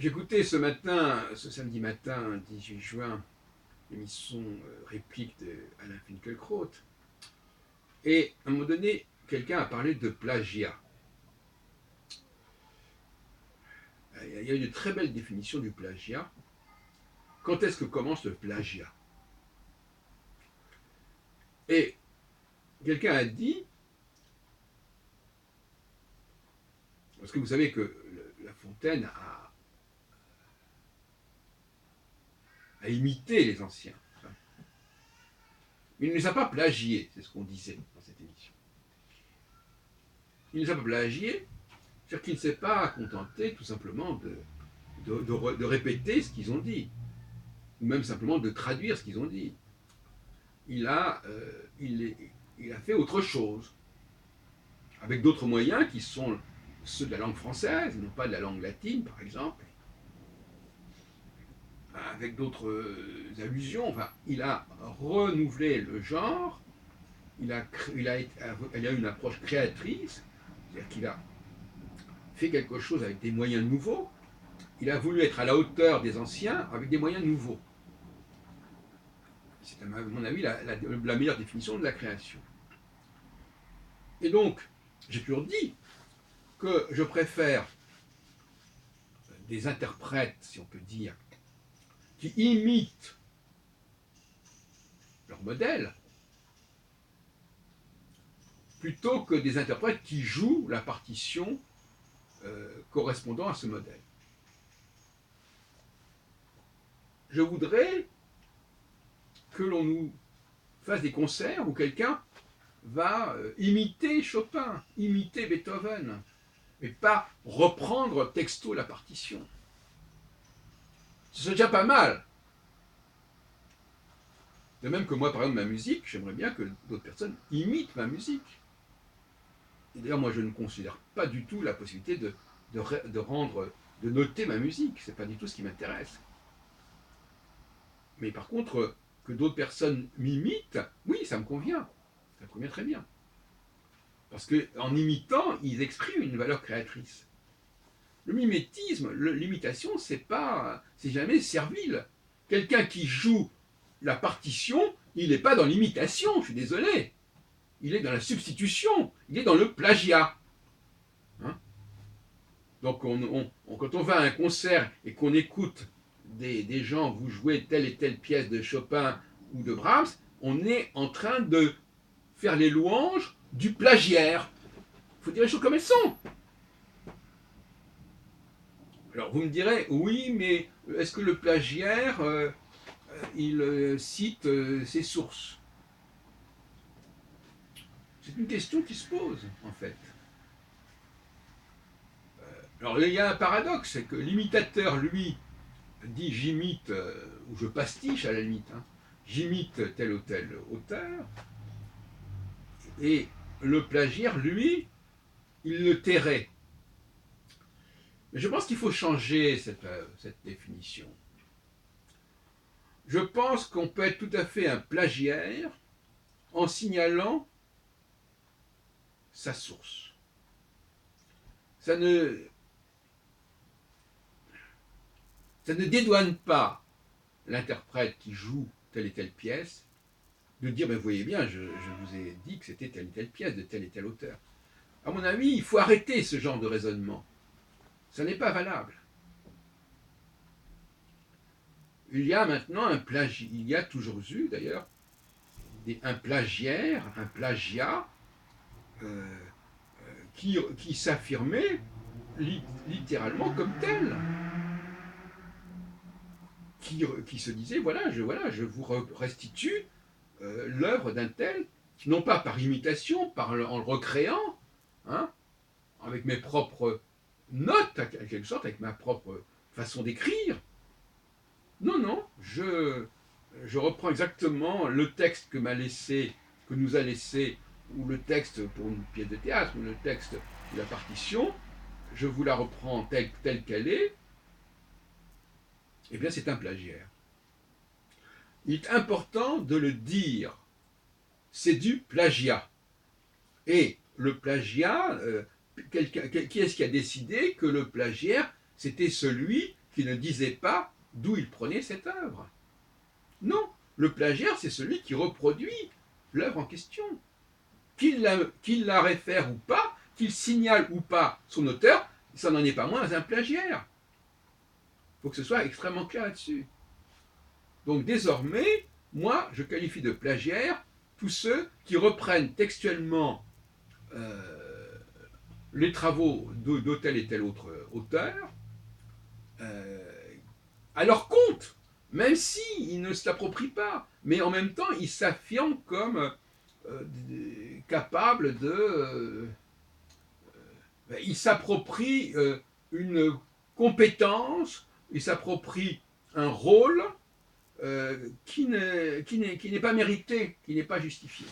J'écoutais ce matin, ce samedi matin, 18 juin, l'émission Réplique de Alain Finkielkraut. Et à un moment donné, quelqu'un a parlé de plagiat. Il y a une très belle définition du plagiat. Quand est-ce que commence le plagiat? Et quelqu'un a dit, parce que vous savez que La Fontaine a imité les anciens. Il ne les a pas plagiés, c'est ce qu'on disait dans cette émission. Il ne les a pas plagiés, c'est-à-dire qu'il ne s'est pas contenté tout simplement de répéter ce qu'ils ont dit, ou même simplement de traduire ce qu'ils ont dit. Il a fait autre chose, avec d'autres moyens qui sont ceux de la langue française, non pas de la langue latine, par exemple, avec d'autres allusions. Enfin, il a renouvelé le genre, il a eu une approche créatrice, c'est-à-dire qu'il a fait quelque chose avec des moyens nouveaux. Il a voulu être à la hauteur des anciens avec des moyens nouveaux. C'est à mon avis la meilleure définition de la création. Et donc, j'ai toujours dit que je préfère des interprètes, si on peut dire, qui imitent leur modèle, plutôt que des interprètes qui jouent la partition correspondant à ce modèle. Je voudrais que l'on nous fasse des concerts où quelqu'un va imiter Chopin, imiter Beethoven, mais pas reprendre texto la partition. Ce serait déjà pas mal. De même que moi, par exemple, ma musique, j'aimerais bien que d'autres personnes imitent ma musique. Et d'ailleurs, moi, je ne considère pas du tout la possibilité de noter ma musique. C'est pas du tout ce qui m'intéresse. Mais par contre, que d'autres personnes m'imitent, oui, ça me convient. Ça me convient très bien. Parce qu'en imitant, ils expriment une valeur créatrice. Le mimétisme, l'imitation, c'est jamais servile. Quelqu'un qui joue la partition, il n'est pas dans l'imitation, je suis désolé. Il est dans la substitution, il est dans le plagiat. Hein? Donc quand on va à un concert et qu'on écoute des gens vous jouer telle et telle pièce de Chopin ou de Brahms, on est en train de faire les louanges du plagiaire. Il faut dire les choses comme elles sont. Alors vous me direz, oui, mais est-ce que le plagiaire, il cite ses sources? C'est une question qui se pose, en fait. Alors il y a un paradoxe, c'est que l'imitateur, lui, dit j'imite, ou je pastiche à la limite, hein, j'imite tel ou tel auteur, et le plagiaire, lui, il le tairait. Mais je pense qu'il faut changer cette définition. Je pense qu'on peut être tout à fait un plagiaire en signalant sa source. Ça ne dédouane pas l'interprète qui joue telle et telle pièce de dire, ben, vous voyez bien, je vous ai dit que c'était telle et telle pièce de tel et tel auteur. À mon avis, il faut arrêter ce genre de raisonnement. Ça n'est pas valable. Il y a maintenant un plagiat, il y a toujours eu d'ailleurs un plagiaire, un plagiat qui s'affirmait littéralement comme tel. Qui se disait, voilà, je vous restitue l'œuvre d'un tel, non pas par imitation, en le recréant, hein, avec mes propres notes, en quelque sorte, avec ma propre façon d'écrire. Non, non, je reprends exactement le texte que nous a laissé, ou le texte pour une pièce de théâtre, ou le texte de la partition, je vous la reprends telle qu'elle est, eh bien c'est un plagiat. Il est important de le dire. C'est du plagiat. Et le plagiat, qui est-ce qui a décidé que le plagiaire, c'était celui qui ne disait pas d'où il prenait cette œuvre. Non, le plagiaire, c'est celui qui reproduit l'œuvre en question. Qu'il la réfère ou pas, qu'il signale ou pas son auteur, ça n'en est pas moins un plagiaire. Il faut que ce soit extrêmement clair là-dessus. Donc désormais, moi, je qualifie de plagiaire tous ceux qui reprennent textuellement les travaux de tel et tel autre auteur à leur compte, même s'ils ne se l'approprient pas, mais en même temps, ils s'affirment comme capables de... ils s'approprient une compétence, ils s'approprient un rôle qui n'est pas mérité, qui n'est pas justifié.